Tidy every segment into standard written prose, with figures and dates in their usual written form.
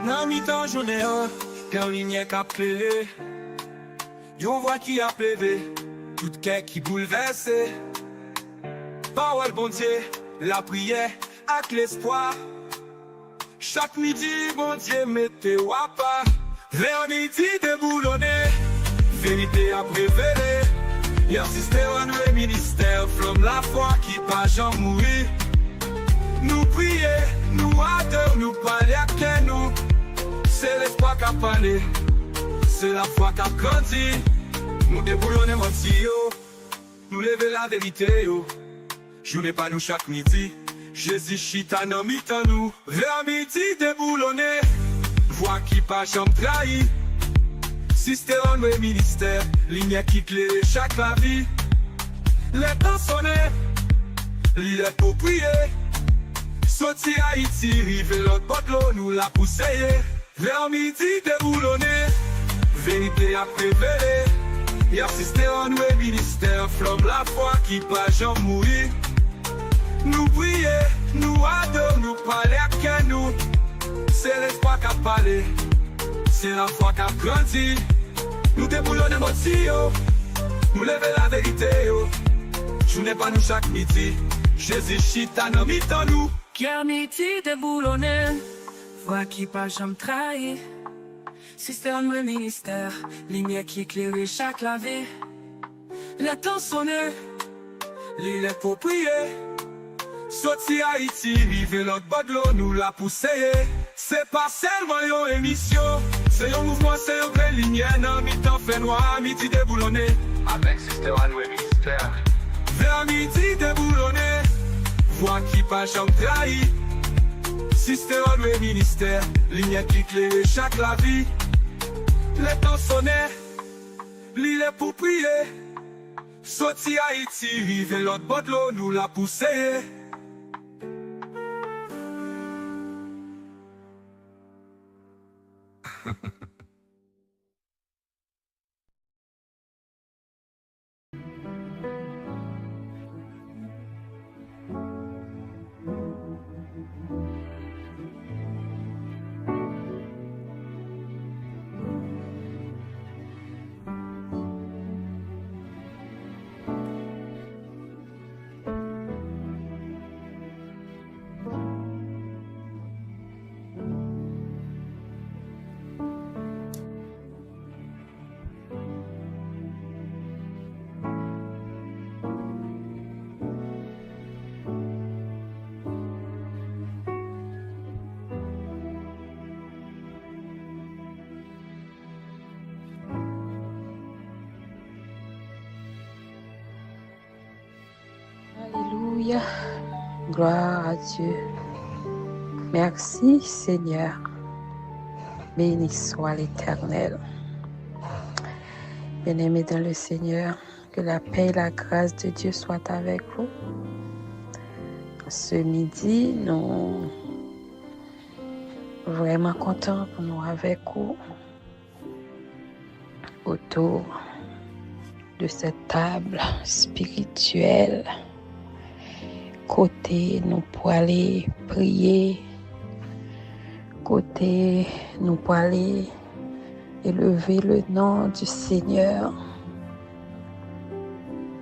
Nan mi-temps journée, quand lumière qui a pleuré, yon voix qui a plevé, tout cœur qui bouleversé. Parole bon Dieu, la prière avec l'espoir. Chaque midi, bon Dieu, mettez à pas. Vers midi déboulonné, vérité à préférer. Y'a assisté à nos ministères, flamme la foi qui pas jamais mourir. Nous prier, nous adore, nous parler à nous. C'est l'espoir qui a parlé, c'est la foi qui a grandi. Nous déboulonner menti yo, nous lever la vérité yo. Journée pas nous chaque midi, Jésus chita nan mi-temps nous. Vers midi déboulonné, voix qui pas jamais trahi. Système en nos ministères, lumière qui éclaire chaque la vie. Les temps sonné, l'île est pour prier. Sorti Haïti, rive l'autre bord de l'eau, nous la poussé. Vers midi déboulonné, vérité à préférer. Et assister en nos ministères, flamme la foi qui pas jamais mourir. Nous prier, nous adore, nous parler à nous. C'est l'espoir qui a parlé, c'est la foi qui a grandi. Nous déboulonnons notre yo, nous lever la vérité yo. Je n'ai pas nous chaque midi, Jésus chita nan mi-temps nous. Cœur midi déboulonné, voix qui pas jamais trahi. Système de ministère, lumière qui éclaire chaque la vie. Le temps sonné, l'île est pour prier. Sorti Haïti, rive l'autre bord de l'eau, nous la poussé. C'est pas seulement une émission, c'est un mouvement, c'est une vraie lumière. Nan mi-temps fait noir, midi déboulonné, avec système à nos ministères. Vers midi déboulonné, voix qui pas jamais trahi. Système à nos ministères, lumière qui éclaire chaque la vie. Les temps sonné, l'île est pour prier. Sorti Haïti, rive l'autre bord de l'eau, nous la poussé. Alléluia, gloire à Dieu. Merci Seigneur, béni soit l'Éternel. Bien-aimés dans le Seigneur, que la paix et la grâce de Dieu soient avec vous. Ce midi, nous sommes vraiment contents pour nous avec vous autour de cette table spirituelle. Côté nous pour aller prier, côté nous pour aller élever le nom du Seigneur.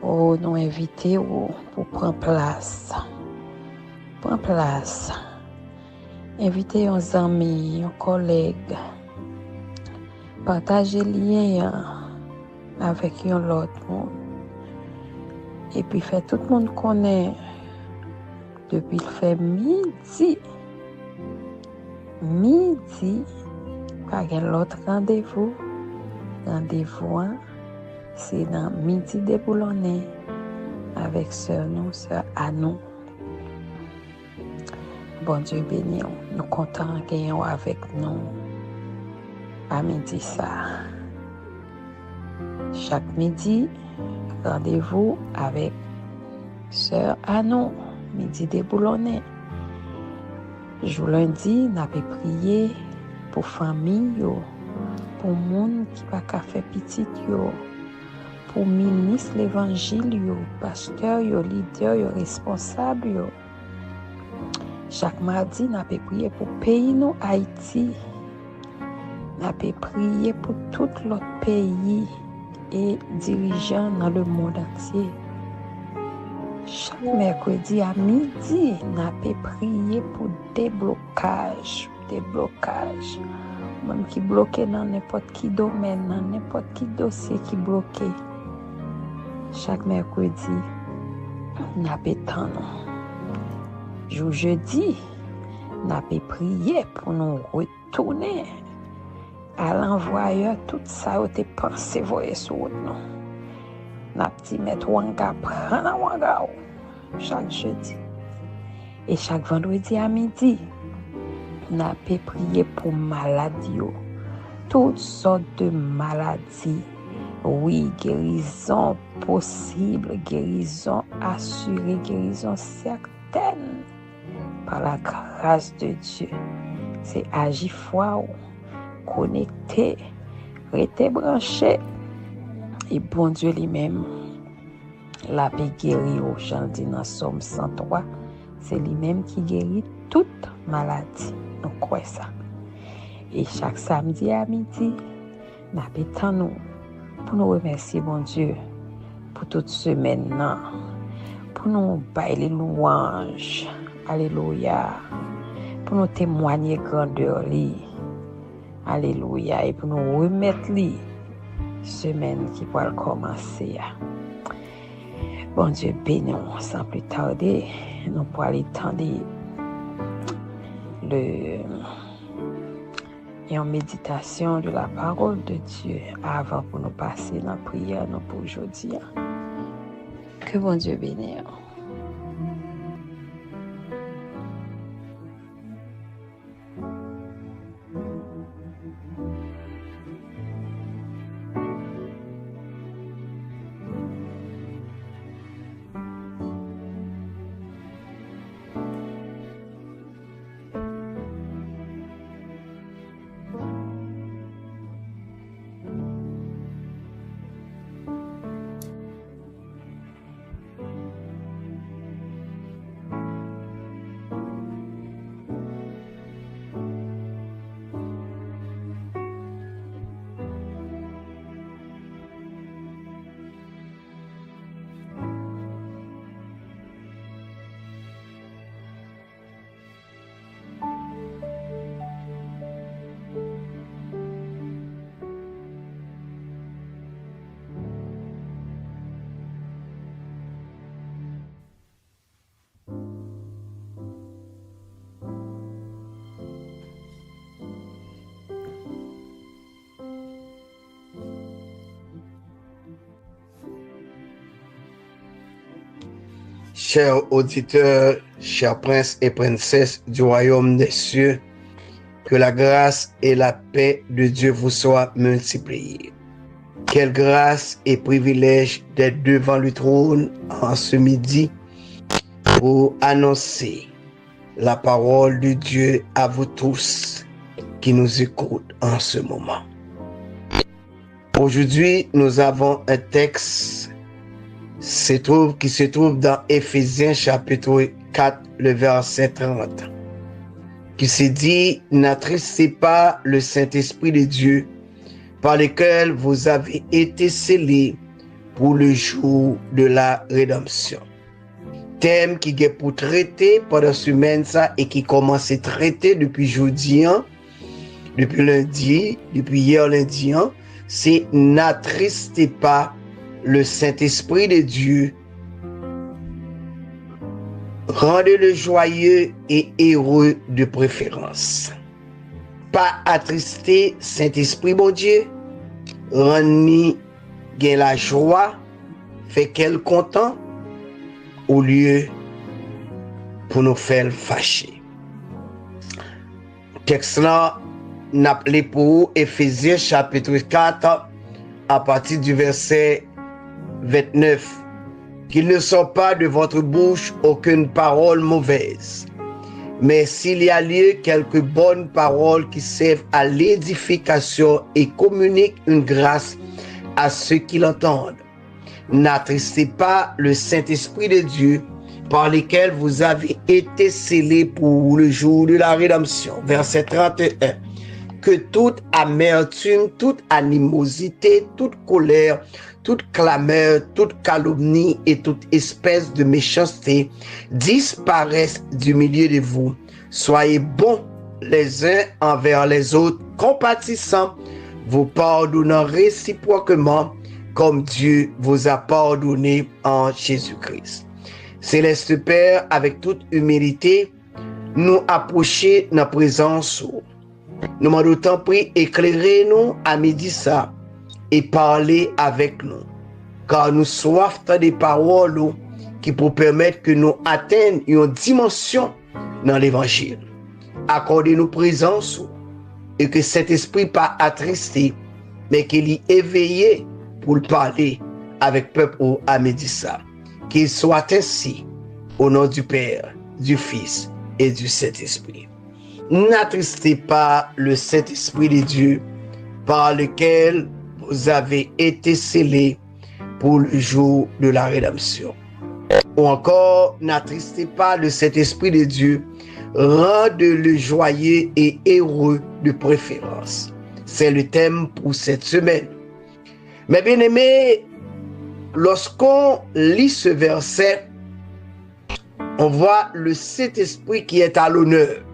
Oh, nous inviter pour prendre place. Prendre place. Inviter nos amis, nos collègues. Partager lien avec l'autre monde. Et puis faire tout le monde connaître. Depuis le fait midi, pas l'autre rendez-vous, c'est dans midi déboulonné avec sœur Anou. Bon Dieu béni, nous comptons gagner avec nous à midi ça. Chaque midi, rendez-vous avec sœur Anou. Midi déboulonné. Jour lundi, nous avons prié pour famille, pour monde qui va faire petit, pour ministre l'évangile, pasteur, leader, responsable. Chaque mardi, nous avons prié pour le pays, nous, Haïti. Nous avons prié pour tout l'autre pays et dirigeants dans le monde entier. Chaque mercredi à midi, nous avons prié pour déblocage. Même qui bloqué dans n'importe qui domaine, dans n'importe qui dossier qui bloqué. Chaque mercredi, nous avons jour jeudi, nous avons prié pour nous retourner à l'envoyeur tout ça où tu pensé voyer sur nous. Nous avons dit mettre Wanga, prendre Wanga chaque jeudi. Et chaque vendredi à midi, nous avons prié pour maladies, toutes sortes de maladies. Oui, guérison possible, guérison assurée, guérison certaine par la grâce de Dieu. C'est agir foi, connecté, rester branché. Et bon Dieu lui-même, la paix guérit au chant dans Somme 103. C'est lui-même qui guérit toute maladie. Nous croyons ça. Et chaque samedi à midi, nous avons pour nous remercier, bon Dieu, pour toute semaine, pour nous bailler les louanges, alléluia, pour nous témoigner grandeur, alléluia, et pour nous remettre les semaine qui va commencer. Bon Dieu, bénis-nous sans plus tarder, nous pourrons aller tendre et en méditation de la parole de Dieu avant pour nous passer dans la prière pour aujourd'hui. Que bon Dieu bénisse. Chers auditeurs, chers princes et princesses du royaume des cieux, que la grâce et la paix de Dieu vous soient multipliées. Quelle grâce et privilège d'être devant le trône en ce midi pour annoncer la parole de Dieu à vous tous qui nous écoutent en ce moment. Aujourd'hui, nous avons un texte qui se trouve dans Éphésiens chapitre 4, le verset 30, qui se dit « N'attristez pas le Saint-Esprit de Dieu, par lequel vous avez été scellés pour le jour de la rédemption. » Thème qui est pour traiter pendant ce semaine ça et qui commence à traiter depuis jeudi, depuis lundi, depuis hier lundi, c'est « N'attristez pas le Saint-Esprit de Dieu, rendez-le joyeux et heureux de préférence. » Pas attrister Saint-Esprit, bon Dieu, rendre la joie, fait qu'elle content, au lieu pour nous faire fâcher. Texte là, n'appelé pour Éphésiens chapitre 4, à partir du verset 29. Qu'il ne sort pas de votre bouche aucune parole mauvaise, mais s'il y a lieu quelques bonnes paroles qui servent à l'édification et communiquent une grâce à ceux qui l'entendent. N'attristez pas le Saint-Esprit de Dieu, par lesquels vous avez été scellés pour le jour de la rédemption. Verset 31. Que toute amertume, toute animosité, toute colère, toute clameur, toute calomnie et toute espèce de méchanceté disparaissent du milieu de vous. Soyez bons les uns envers les autres, compatissants, vous pardonnant réciproquement comme Dieu vous a pardonné en Jésus-Christ. Céleste Père, avec toute humilité, nous approcher dans la présence. Nous m'en d'autant prie, éclairez-nous à midi ça et parlez avec nous. Car nous soif des paroles qui pour permettre que nous atteignions une dimension dans l'évangile. Accordez-nous présence et que cet esprit pas attristé, mais qu'il y éveillé pour parler avec peuple à midi ça. Qu'il soit ainsi au nom du Père, du Fils et du Saint-Esprit. N'attristez pas le Saint-Esprit de Dieu par lequel vous avez été scellés pour le jour de la rédemption. Ou encore, n'attristez pas le Saint-Esprit de Dieu, rendez-le joyeux et heureux de préférence. C'est le thème pour cette semaine. Mais bien aimés, lorsqu'on lit ce verset, on voit le Saint-Esprit qui est à l'honneur.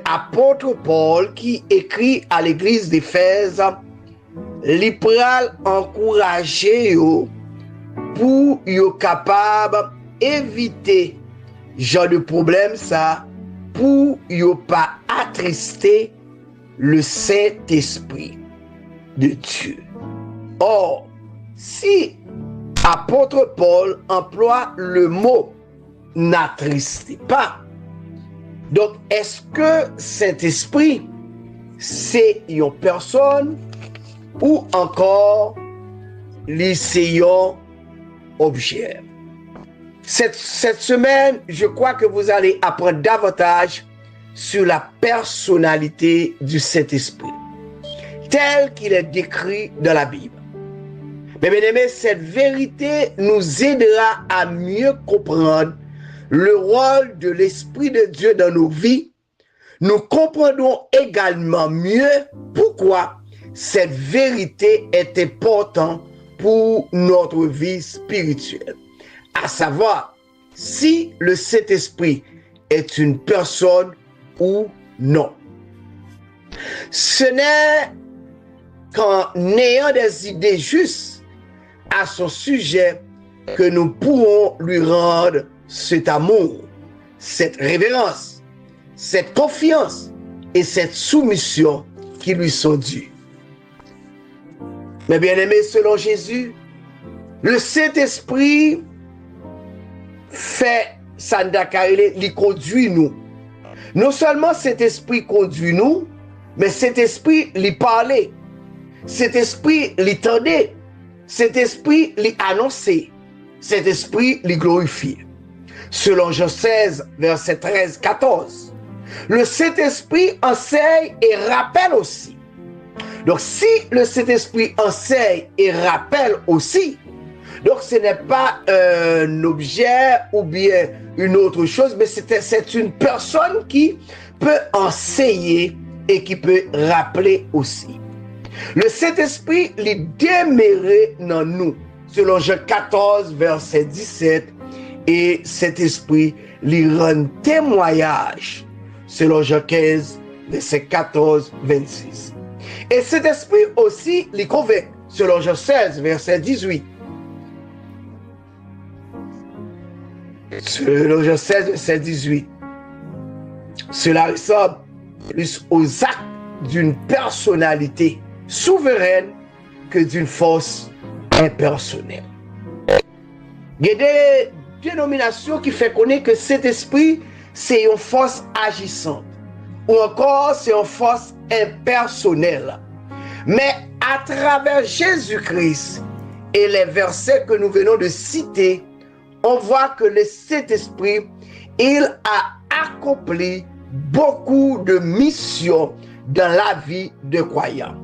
Apôtre Paul qui écrit à l'église d'Éphèse, li pral encourager yo pour yo capable éviter genre de problème ça pour yo pas attrister le Saint-Esprit de Dieu. Or, si apôtre Paul emploie le mot n'attristez pas, donc, est-ce que cet esprit, c'est une personne ou encore c'est un objet? Cette semaine, je crois que vous allez apprendre davantage sur la personnalité du Saint-Esprit, tel qu'il est décrit dans la Bible. Mais bien aimé, cette vérité nous aidera à mieux comprendre le rôle de l'Esprit de Dieu dans nos vies. Nous comprendrons également mieux pourquoi cette vérité est importante pour notre vie spirituelle. À savoir, si le Saint-Esprit est une personne ou non. Ce n'est qu'en ayant des idées justes à son sujet que nous pourrons lui rendre cet amour, cette révérence, cette confiance et cette soumission qui lui sont dues. Mais bien aimés, selon Jésus, le Saint-Esprit fait Sandakarile, il conduit nous. Non seulement cet esprit conduit nous, mais cet esprit lui parlait, cet esprit lui tendait, cet esprit lui annonçait, cet esprit lui glorifiait. Selon Jean 16, verset 13-14, le Saint-Esprit enseigne et rappelle aussi. Donc si le Saint-Esprit enseigne et rappelle aussi, donc ce n'est pas un objet ou bien une autre chose, mais c'est une personne qui peut enseigner et qui peut rappeler aussi. Le Saint-Esprit les demeure dans nous, selon Jean 14, verset 17, et cet esprit lui rend témoignage, selon Jean 15, verset 14, 26. Et cet esprit aussi les convainc, selon Jean 16, verset 18. Selon Jean 16, verset 18. Cela ressemble plus aux actes d'une personnalité souveraine que d'une force impersonnelle. Il y a des dénominations qui font connaître que cet esprit, c'est une force agissante. Ou encore, c'est une force impersonnelle. Mais à travers Jésus-Christ et les versets que nous venons de citer, on voit que le Saint-Esprit, il a accompli beaucoup de missions dans la vie de croyants.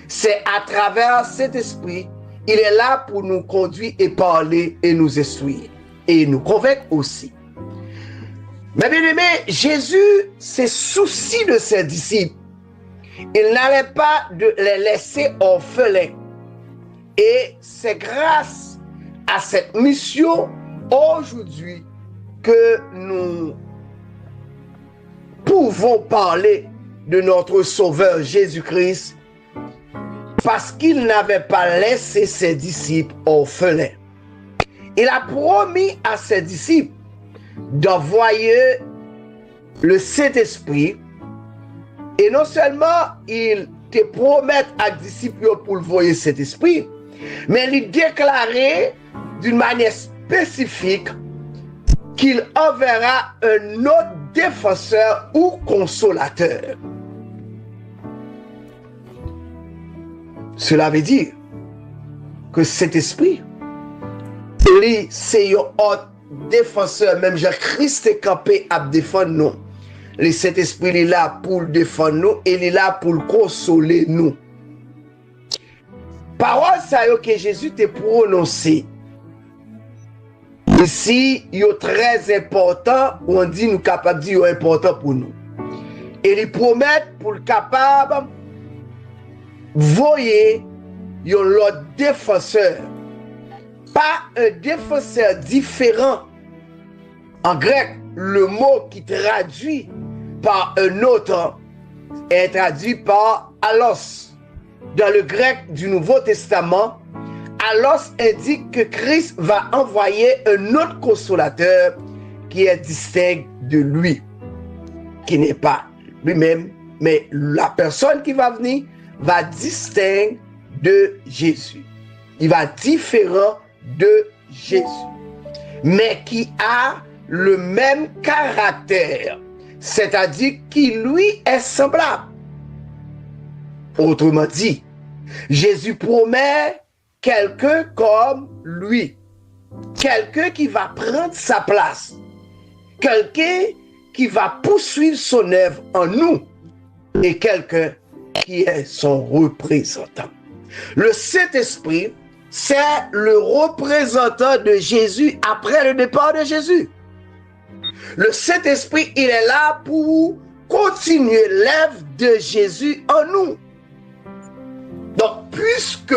C'est à travers cet esprit, il est là pour nous conduire et parler et nous instruire. et nous convainc aussi. Mais bien aimé, Jésus s'est soucié de ses disciples. Il n'allait pas de les laisser orphelins. Et c'est grâce à cette mission aujourd'hui que nous pouvons parler de notre Sauveur Jésus-Christ, parce qu'il n'avait pas laissé ses disciples orphelins. Il a promis à ses disciples d'envoyer le Saint-Esprit, et non seulement il te promet à disciples pour le voyer cet esprit, mais il déclarait d'une manière spécifique qu'il enverra un autre défenseur ou consolateur. Cela veut dire que cet esprit, c'est un autre défenseur, même Jésus-Christ est campé à défendre nous. Le Saint-Esprit est là pour défendre nous et il est là pour consoler nous. Parole ça que Jésus t'a prononcé. Ici, il est très important, on dit nous capable de dire important pour nous. Et il promet pour le capable voyez l'autre défenseur. Pas un défenseur différent. En grec, le mot qui traduit par un autre est traduit par allos. Dans le grec du Nouveau Testament, allos indique que Christ va envoyer un autre consolateur qui est distinct de lui, qui n'est pas lui-même, mais la personne qui va venir va distinct de Jésus. Il va différent de Jésus, mais qui a le même caractère, c'est-à-dire qui lui est semblable. Autrement dit, Jésus promet quelqu'un comme lui, quelqu'un qui va prendre sa place, quelqu'un qui va poursuivre son œuvre en nous et quelqu'un qui est son représentant. Le Saint-Esprit, c'est le représentant de Jésus après le départ de Jésus. Le Saint-Esprit, il est là pour continuer l'œuvre de Jésus en nous. Donc, puisque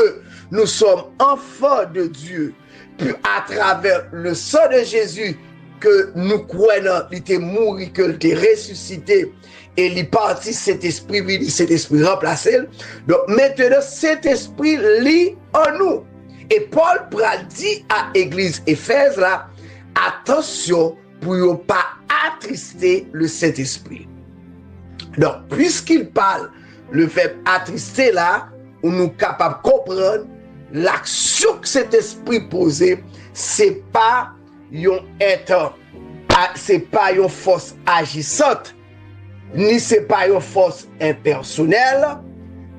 nous sommes enfants de Dieu, puis à travers le sang de Jésus, que nous croyons, il était mort, qu'il était ressuscité, et il est parti, cet esprit remplacé. Donc, maintenant, cet esprit lit en nous. Et Paul dit à l'église Éphèse, là, attention pour ne pas attrister le Saint-Esprit. Donc, puisqu'il parle, le verbe attrister là, on nous capable de comprendre l'action que cet esprit posait, c'est pas une force agissante, ni c'est pas une force impersonnelle,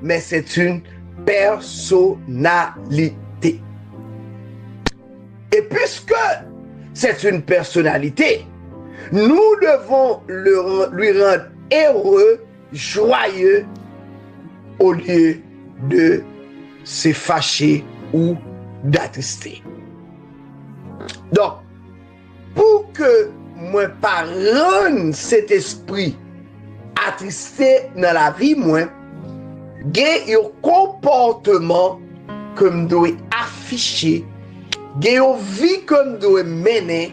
mais c'est une personnalité. Et puisque c'est une personnalité, nous devons lui rendre heureux, joyeux, au lieu de se fâcher ou d'attrister. Donc, pour que moi pas rendre cet esprit attristé dans la vie, moi, il y a un comportement que je dois afficher, il y a une vie que je dois mener,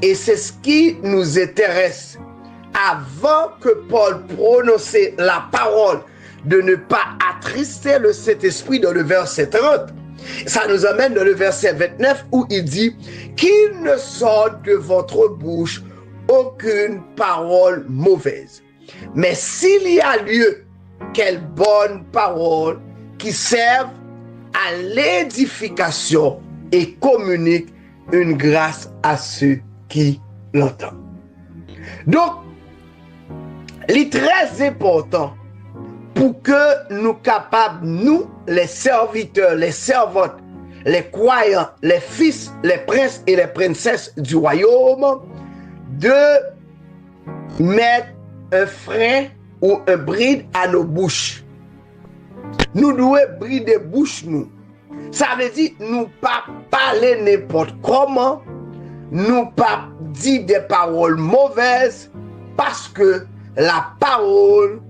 et c'est ce qui nous intéresse. Avant que Paul prononce la parole de ne pas attrister le Saint-Esprit dans le verset 30, ça nous amène dans le verset 29 où il dit qu'il ne sorte de votre bouche aucune parole mauvaise. Mais s'il y a lieu, quelle bonne parole qui serve à l'édification et communique une grâce à ceux qui l'entendent. Donc, il est très important pour que nous capables, nous, les serviteurs, les servantes, les croyants, les fils, les princes et les princesses du royaume, de mettre un frein ou un bride à nos bouches. Nous devons brider bouche nous. Ça veut dire nous pas parler n'importe comment, nous pas dire des paroles mauvaises parce que la parole,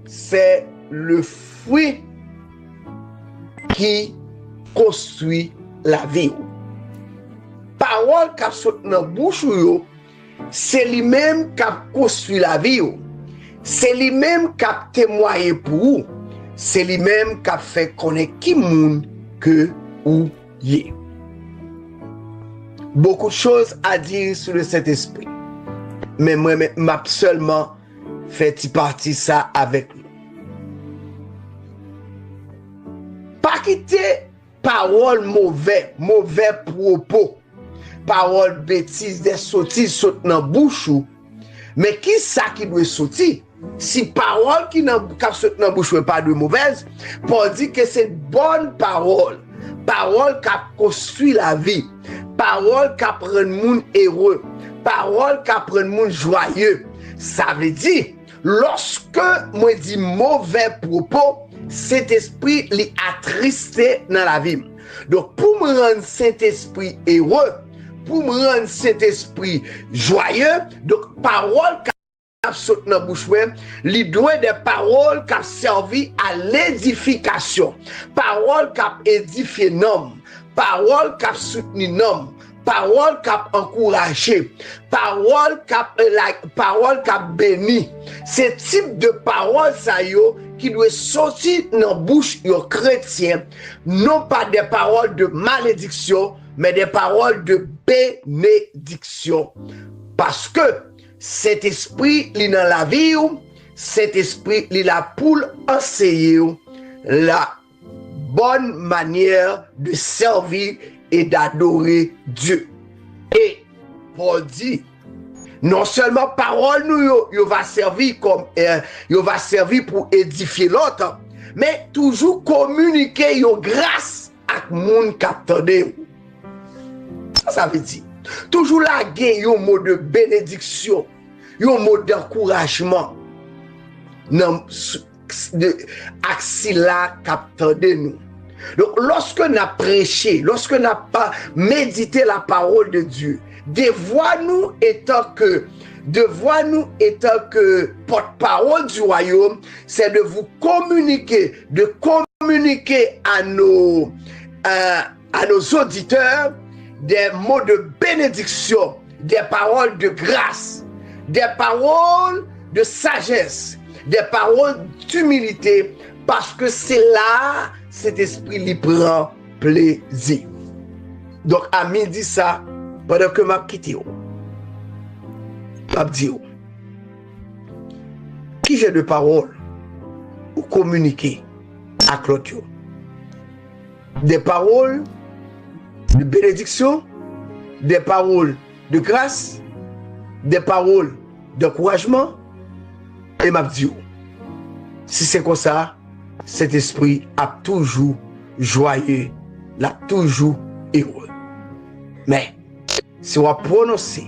c'est le fruit qui construit la vie. Parole qui sort dans la bouche, c'est lui-même qui a construit la vie. C'est lui-même qui a témoigné pour vous. C'est lui-même qui a fait connaître qui monde que vous y est. Beaucoup de choses à dire sur le Saint-Esprit. Mais moi, m'a seulement fait partie ça avec nous. Pas quitter parole mauvais propos, parole bêtise, des sottises sautent dans la bouche. Mais qui ça qui doit sortir? Si parole qui saute dans la bouche n'est pas de mauvaise, pour dire que c'est bonne parole, parole qui construit la vie, parole qui rend le monde heureux, parole qui rend le monde joyeux. Ça veut dire, lorsque moi dis mauvais propos, cet esprit l'est attristé dans la vie. Donc, pour me rendre cet esprit heureux, pour me rendre cet esprit joyeux, donc, parole qui saute dans la bouche, il doit des paroles qui ont servi à l'édification, paroles qui ont édifié l'homme, paroles qui ont soutenu l'homme, paroles qui ont encouragé, paroles qui ont béni. Ce type de paroles, ça qui doit sortir dans la bouche des chrétiens, non pas des paroles de malédiction, mais des paroles de bénédiction. Parce que cet esprit, il est dans la vie, cet esprit, il est là pour enseigner la bonne manière de servir et d'adorer Dieu. Et Paul dit, non seulement parole nous va servir comme va servir pour édifier l'autre, mais toujours communiquer yo grâce à monde qui attendait. Ça veut dire toujours la gain un mot de bénédiction, un mot d'encouragement dans axila captandé nous. Donc lorsque nous avons prêché, lorsque nous n'avons pas médité la parole de Dieu, devoir-nous étant que porte-parole du royaume, c'est de vous communiquer, à nos auditeurs des mots de bénédiction, des paroles de grâce, des paroles de sagesse, des paroles d'humilité, parce que c'est là cet esprit lui prend plaisir. Donc à midi ça, pendant que m'a quitté, m'a dit, qui j'ai de paroles pour communiquer à Claudio? Des paroles de bénédiction, des paroles de grâce, des paroles d'encouragement. Et m'a dit, si c'est comme ça, cet esprit a toujours joyeux, l'a toujours heureux. Mais si on a prononcé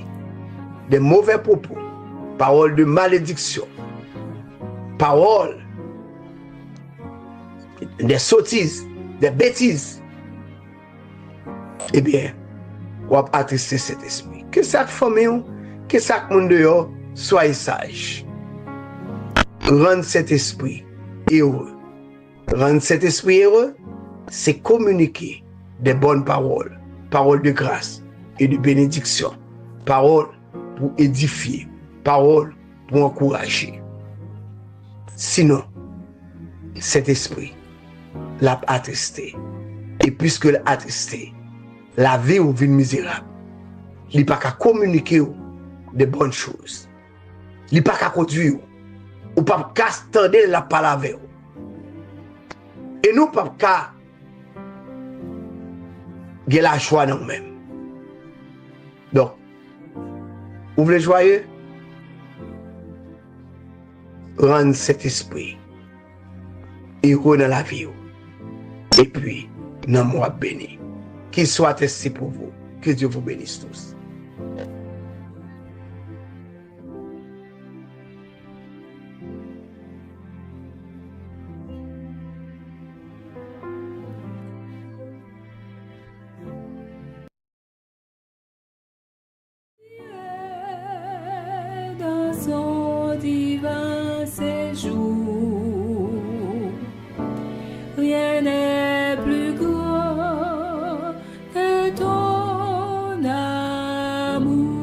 des mauvais propos, paroles de malédiction, paroles, des sottises, des bêtises, eh bien, on va attrister cet esprit. Que chaque famille, que chaque monde dehors soit sage. Rendre cet esprit heureux. Rendre cet esprit heureux, c'est communiquer des bonnes paroles, paroles de grâce et de bénédiction, paroles pour édifier, paroles pour encourager. Sinon, cet esprit l'a attesté. Et puisque l'a attesté, la vie ou vie misérable, il n'y a pas qu'à communiquer des bonnes choses. Il n'y a pas qu'à conduire, ou pas qu'à tendre la parole. Et nous pas qu'à gagner la joie dans nous-mêmes. Donc, vous voulez joyeux? Rendre cet esprit heureux dans la vie. Et puis, dans moi béni. Qu'il soit ainsi pour vous. Que Dieu vous bénisse tous. jours. Rien n'est plus grand que ton amour.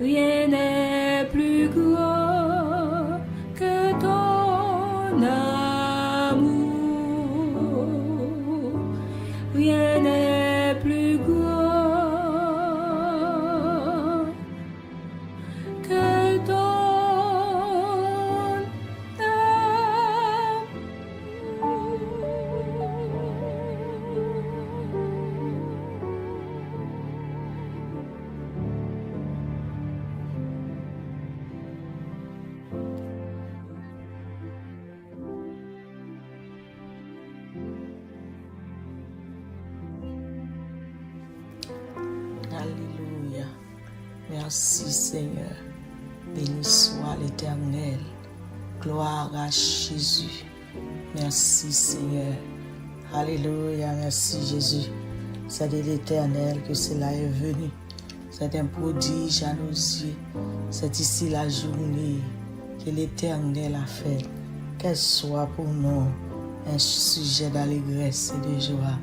Rien n'est plus grand que ton amour. Rien n'est plus grand que ton Alléluia. Merci Seigneur. Béni soit l'Éternel. Gloire à Jésus. Merci Seigneur. Alléluia. Merci Jésus. C'est de l'Éternel que cela est venu. C'est un prodige à nos yeux. C'est ici la journée que l'Éternel a faite. Qu'elle soit pour nous un sujet d'allégresse et de joie.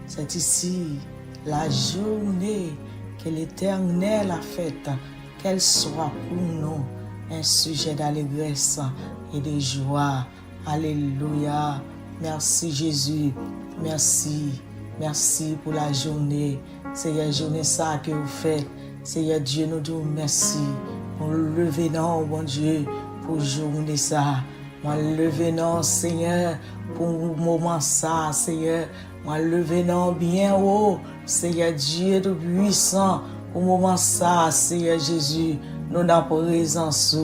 C'est ici la journée que l'Éternel a faite, qu'elle soit pour nous un sujet d'allégresse et de joie. Alléluia. Merci Jésus. Merci. Merci pour la journée. C'est la journée ça que vous faites. Seigneur Dieu, nous te remercions. Nous levons, bon Dieu, pour journée ça. Moi levons, Seigneur, pour moment ça, Seigneur. Moi levons bien haut, Seigneur Dieu tout puissant, pour moment ça, Seigneur Jésus. Nous dans présence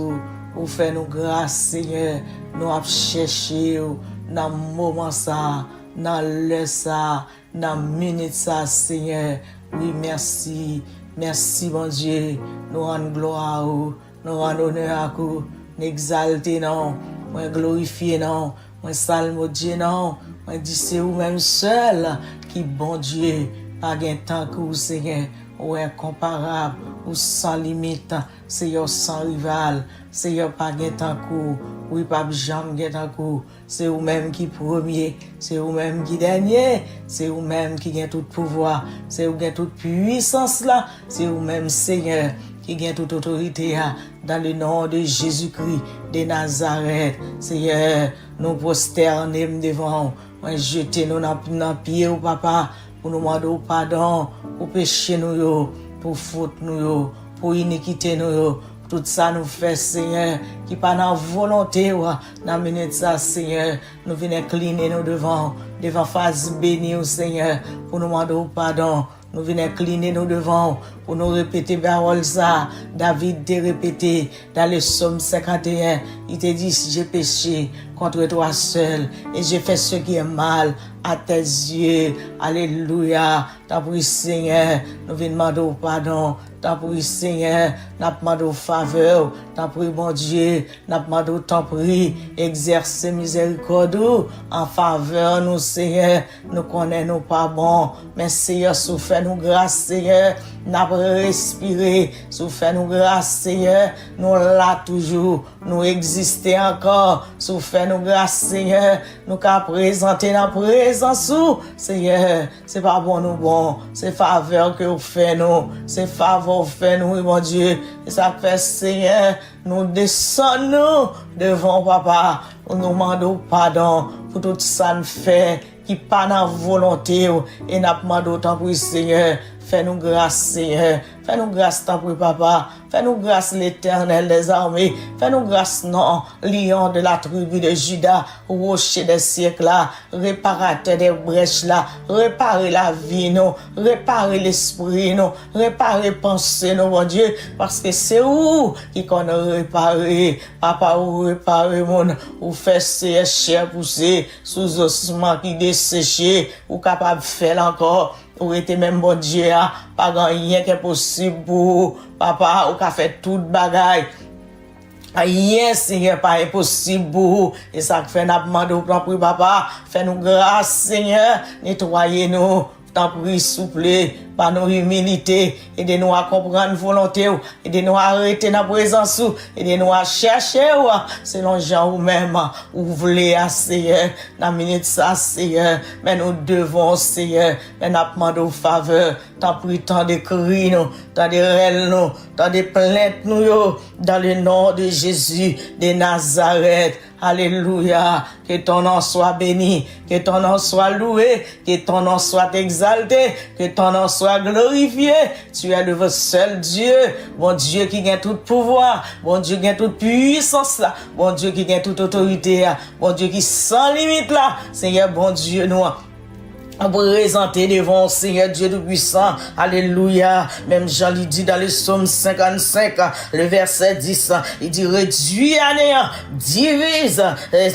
pour faire nous grâce, Seigneur. Nous avons cherché dans moment ça, dans l'heure ça, dans minute ça, Seigneur. Oui, merci. Merci, mon Dieu. Nous rendons gloire à vous. Nous rendons honneur à vous. Nous exaltons, non. Nous glorifions, non. Nous saluons Dieu, non. Nous disons, c'est vous-même seul qui, bon Dieu, pas de temps que vous, Seigneur. Ou incomparable, ou sans limite, Seigneur sans rival, Seigneur pas de temps que oui, pas jamais de temps que c'est vous-même qui premier, c'est vous-même qui dernier, c'est vous-même qui gagne tout pouvoir, c'est vous qui gagne toute puissance là, c'est vous-même Seigneur qui gagne toute autorité dans le nom de Jésus-Christ de Nazareth. Seigneur, nous prosternons devant, nous jetons nos pieds au papa pour nous demander pardon pour péché nous, pour faute nous, pour iniquité nous. Tout ça nous fait, Seigneur, qui pas dans volonté, dans minute ça, Seigneur, nous venons incliner nous devant face bénie, Seigneur, pour nous demander pardon. Nous venons incliner nous devant pour nous répéter parole ça. David t'a répété dans le psaume 51. Il te dit, si j'ai péché contre toi seul et j'ai fait ce qui est mal à tes yeux. Alléluia. T'as pris Seigneur. Nous venons demander pardon. T'as pris Seigneur. Nous demandons faveur. T'as pris bon Dieu. Nous demandons t'en prie. Exerce miséricorde en faveur nous Seigneur. Nous connaissons pas bon. Mais Seigneur, souffre nous grâce Seigneur. Nous respirer. Souffre nous grâce Seigneur. Nous là toujours. Nous exister encore. Souffre nous grâce Seigneur. Nous qu'à présenter dans présence Seigneur. C'est pas bon nous bon. C'est faveur que vous faites nous. C'est faveur que vous faites nous mon Dieu. Et ça fait Seigneur. Nous descendons devant papa. Nous demandons pardon pour tout ça nous fait qui pas dans volonté et n'a pas d'autant pour Seigneur. Fais-nous grâce, Seigneur. Fais-nous grâce, tant pour papa. Fais-nous grâce, l'Éternel des armées. Fais-nous grâce, non, lion de la tribu de Juda, rocher des siècles là, réparateur des brèches là, réparer la vie, non, réparer l'esprit, non, réparer pensée, non, mon Dieu, parce que c'est où qui qu'on a réparé, papa, ou réparer mon, ou faire ses chairs pousser, sous ossements qui desséchés, ou capable de faire encore. Ou était même bon Dieu, pas rien qui est possible pour papa, ou qu'a fait toute bagaille. Rien, Seigneur, pas impossible pour et ça fait n'a demandé au papa, fais-nous grâce, Seigneur, nettoyez-nous. T'en prie, souple, par nos humilité, aidez-nous à comprendre volonté, aidez-nous à arrêter dans présence, aidez-nous à chercher, selon Jean ou même, ou vous voulez, Seigneur, dans la minute ça, Seigneur, mais nous devons, Seigneur, mais nous demandons faveur, tant pris, tant de cris, nous, tant de rêves, nous, tant de plaintes, nous, dans le nom de Jésus de Nazareth. Alléluia. Que ton nom soit béni, que ton nom soit loué, que ton nom soit exalté, que ton nom soit glorifié. Tu es le seul Dieu, bon Dieu qui gagne tout pouvoir, bon Dieu qui gagne toute puissance là, bon Dieu qui gagne toute autorité, bon Dieu qui sans limite là. Seigneur, bon Dieu, nous on présenter devant Seigneur Dieu Tout-Puissant. Alléluia. Même Jean lui dit dans le psaume 55, le verset 10, il dit réduis à néant, divise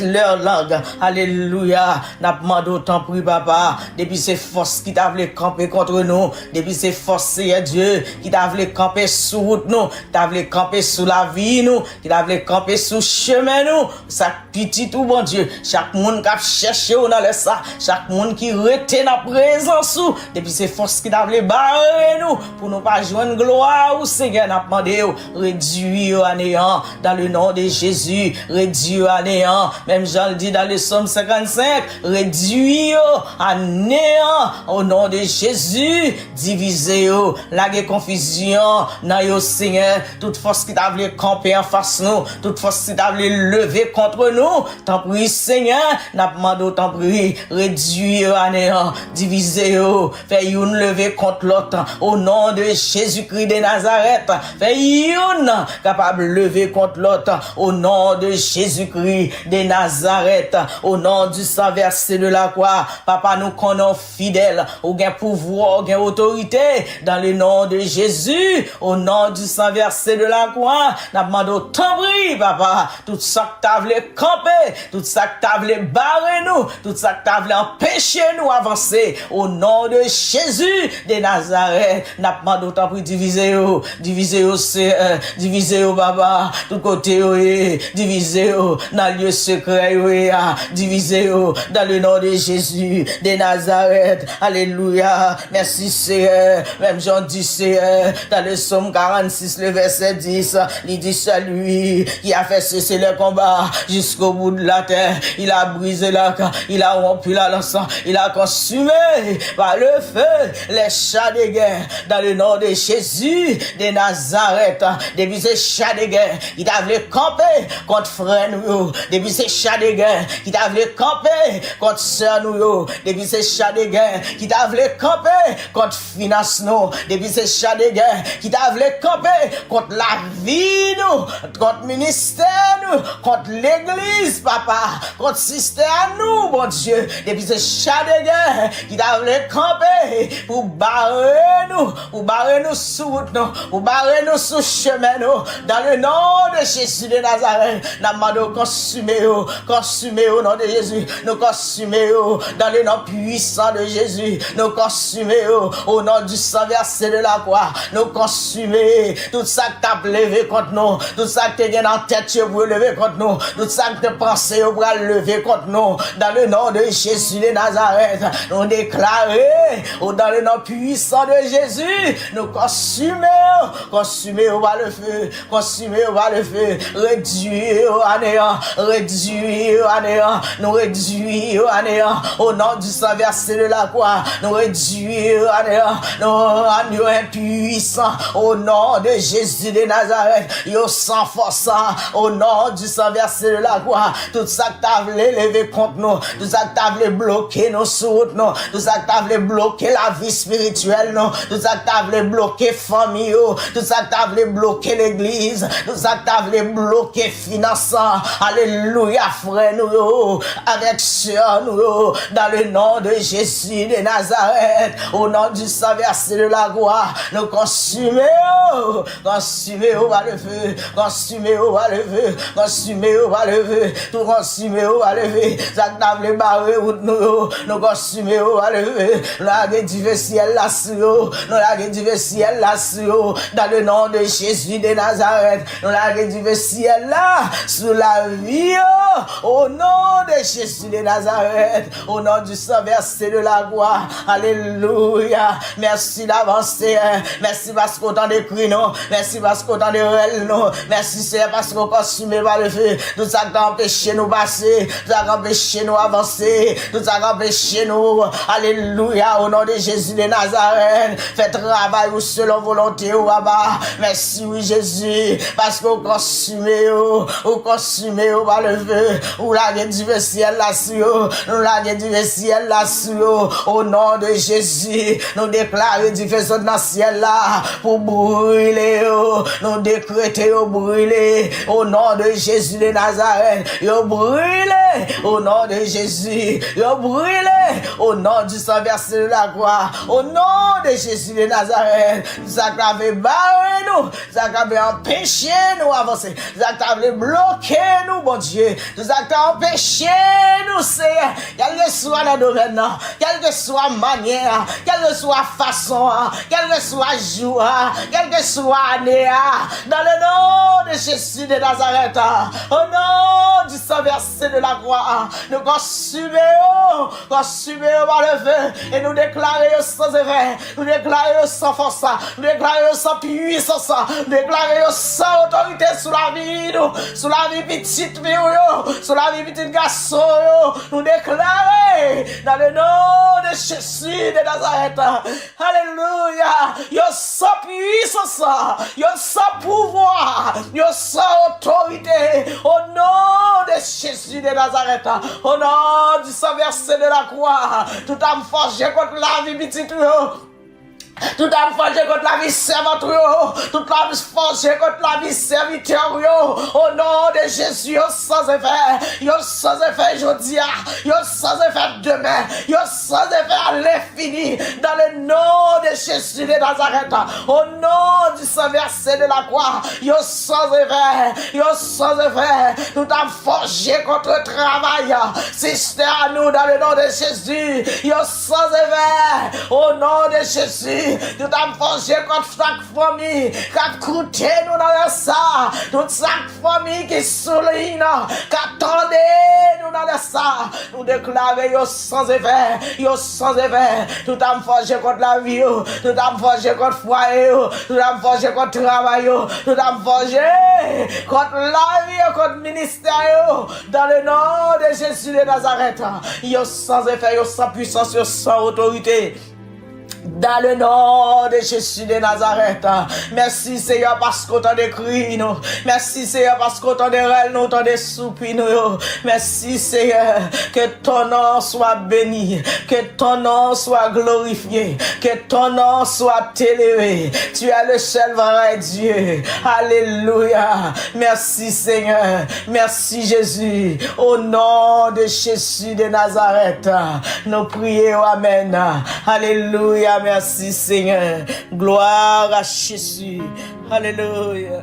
leur langue. Alléluia. N'a pas demandé autant pour papa. Depuis ces forces qui t'a voulu camper contre nous, depuis ces forces, Seigneur Dieu, qui t'a voulu camper sous route nous, t'a voulu camper sous la vie nous, qui t'a voulu camper sous chemin nous, chaque petit tout bon Dieu, chaque monde qui a cherché dans le ça, chaque monde qui rete dans la présence depuis ces forces qui t'avaient barré nous pour nous pas joindre gloire ou Seigneur n'a demandé réduire à néant dans le nom de Jésus, réduire à néant. Même Jean le dit dans le psaume 55, réduire à néant au nom de Jésus, diviser la confusion dans yo Seigneur, toute force qui t'avaient camper en face nous, toute force qui t'avaient lever contre nous, t'en prie Seigneur, n'a demandé t'en prie réduire à néant, diviser fait une lever contre l'autre au nom de Jésus-Christ de Nazareth, fait une capable lever contre l'autre au nom de Jésus-Christ de Nazareth, au nom du sang versé de la croix. Papa, nous connaissons fidèles, au gain pouvoir, au gain autorité dans le nom de Jésus, au nom du sang versé de la croix. Nous demandons tant prie, papa, tout ça que t'as voulu camper, tout ça que t'as voulu barrer nous, tout ça que t'as voulu empêcher nous avancer au nom de Jésus de Nazareth. N'a pas d'autant pour diviser baba tout côté diviser dans le lieu secret diviser dans le nom de Jésus de Nazareth. Alléluia. Merci Seigneur. Même Jean dit Seigneur dans le psaume 46 le verset 10, il dit celui qui a fait cesser le combat jusqu'au bout de la terre, il a brisé la carte, il a rompu la lance, il a consumé par le feu les chats de guerre dans le nom de Jésus de Nazareth. Depuis ces chats de guerre qui t'avaient campé contre frère nous, depuis ces chats de guerre qui t'avaient campé contre sœur nous, depuis ces chats de guerre qui t'avaient campé contre finance nous, depuis ces chats de guerre qui t'avaient campé contre la vie nous, contre ministère nous, contre l'église papa, contre système nous bon Dieu, depuis ces chats de guerre qui t'avaient campé pour barrer nous sous route nous, pour barrer nous sous chemin nous, dans le nom de Jésus de Nazareth. Nous demandons consumer au nom de Jésus, nous consumer dans le nom puissant de Jésus, nous consumer au nom du sang versé de la croix, nous consumer tout ça que t'as levé contre nous, tout ça que t'as en tête pour lever contre nous, tout ça que t'as pensé pour lever contre nous, dans le nom de Jésus de Nazareth. Nous déclarer dans le nom puissant de Jésus, nous consumer par le feu, consumer par le feu, réduire à néant, nous réduire à néant, au nom du sang versé de la croix, nous réduire à néant, nous agneaux impuissants, au nom de Jésus de Nazareth, yo sans force, au nom du sang versé de la croix, tout ça que t'as voulu lever contre nous, tout ça que t'as voulu bloquer nos routes, nous, tout ça que t'as voulu bloquer la vie spirituelle, nous, tout ça que t'as voulu bloquer famille, tout ça que t'as voulu bloquer l'église, tout ça que t'as voulu bloquer finançant, alléluia frère nous, avec sœur nous, dans le nom de Jésus de Nazareth, au nom du sang versé de la gloire, nous consumer par le feu, consumer par le feu, consumer par le feu, tout consumer par le feu, ça que t'as voulu barrer nous consumer par le feu, nous avons du ciel là-dessus, nous avons du ciel là-dessus, dans le nom de Jésus de Nazareth. Nous la du ciel là, sous la vie, au nom de Jésus de Nazareth, au nom du sang versé de la gloire. Alléluia. Merci d'avancer. Merci parce qu'on t'en décrit, non. Merci parce qu'on t'en décrit, non. Merci Seigneur parce qu'on consume par le feu. Tout ça qui a empêché nous passer, tout ça qui a empêché nous avancer, tout ça qui a empêché nous. Alléluia. Au nom de Jésus de Nazareth, faites travail selon volonté, Abba. Merci, oui, Jésus, parce qu'on consume, par le feu, ou la du ciel là-dessus, nous la du ciel là-dessus, au nom de Jésus, nous déclarons du feu dans le ciel là, pour brûler, nous décrétons brûler, au nom de Jésus de Nazareth, brûler, au nom de Jésus, brûler, au nom du sang versé de la croix, au nom de Jésus de Nazareth, ça avait barré nous, ça avait empêché nous avancer, ça avait bloqué nous, bon Dieu, ça a empêché nous, Seigneur, quelle que soit la domaine, quelle que soit manière, quelle que soit façon, quelle que soit jour, quelle que soit année, dans le nom de Jésus de Nazareth, au nom du sang versé de la croix, nous consumons par le feu, et nous déclarons sans effet, nous déclarons sans force, nous déclarons sans puissance, nous déclarons sans autorité sur la vie, sur la vie petite fille, sur la vie petite garçon, nous déclarons dans le nom de Jésus de Nazareth. Alléluia. Yo sans puissance, yo sans pouvoir, yo sans autorité, au nom de Jésus de Nazareth, au nom du sang versé de la croix, tout âme forgé contre la vie petite, tout âme forgé contre la vie servante, tout âme forgé contre la vie serviteur, au nom de Jésus, yo sans effet aujourd'hui, yo sans effet demain, yo sans effet à l'infini, dans le nom de Jésus de Nazareth, au nom du sang versé de la croix, yo sans effet, tout âme forgé contre le travail, c'est à nous dans le nom de Jésus, yo sans effet, au nom de Jésus, nous avons forgé contre chaque famille, qui a coûté nous dans ça, toute chaque famille qui souligne, qui attendait nous dans ça, nous déclarons sans effet, nous avons forgé contre la vie, nous avons forgé contre le foyer, nous avons forgé contre le travail, nous avons forgé contre la vie, contre le ministère, dans le nom de Jésus de Nazareth, sans effet, sans puissance, sans autorité. Dans le nom de Jésus de Nazareth. Merci Seigneur parce qu'on t'a décrit nous. Merci Seigneur parce qu'on t'a décrit nous, t'en soupir nous. Merci Seigneur, que ton nom soit béni, que ton nom soit glorifié, que ton nom soit élevé. Tu es le seul vrai Dieu. Alléluia. Merci Seigneur. Merci Jésus. Au nom de Jésus de Nazareth, nous prions. Amen. Alléluia. Merci Seigneur. Gloire à Jésus. Alléluia.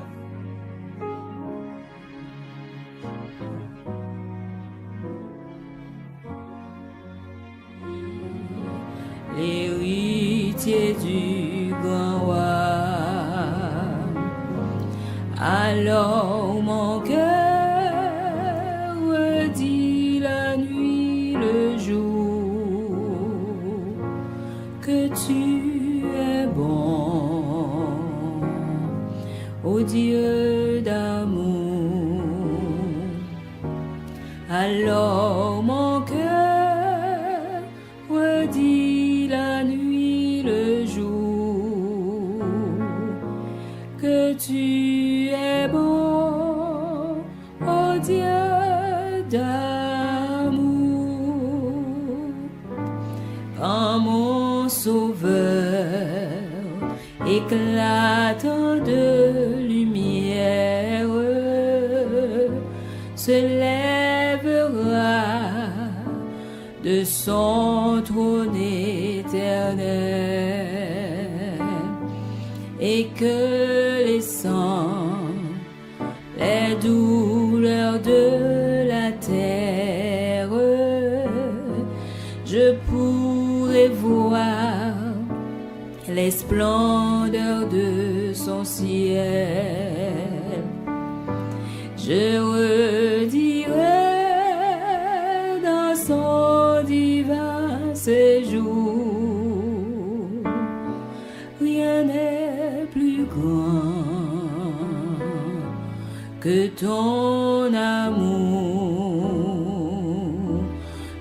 L'héritier du grand roi. Alors mon cœur redit la nuit, le jour, que tu es bon, ô Dieu d'amour. Alors mon cœur redit la nuit, le jour, que tu es bon, ô Dieu d'amour. Quand mon Sauveur éclatant de lumière se lèvera de son trône éternel, et que les sangs, les douleurs de la terre, je pourrai voir les splendeurs de son ciel. Je redirai dans son divin séjour. Rien n'est plus grand que ton amour.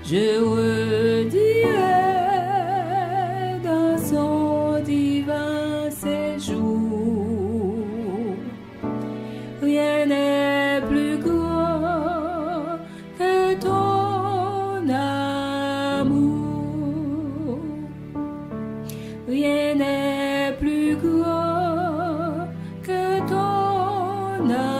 Je redirai dans son divin séjour. Rien n'est plus grand que ton amour. Rien n'est plus grand que ton amour.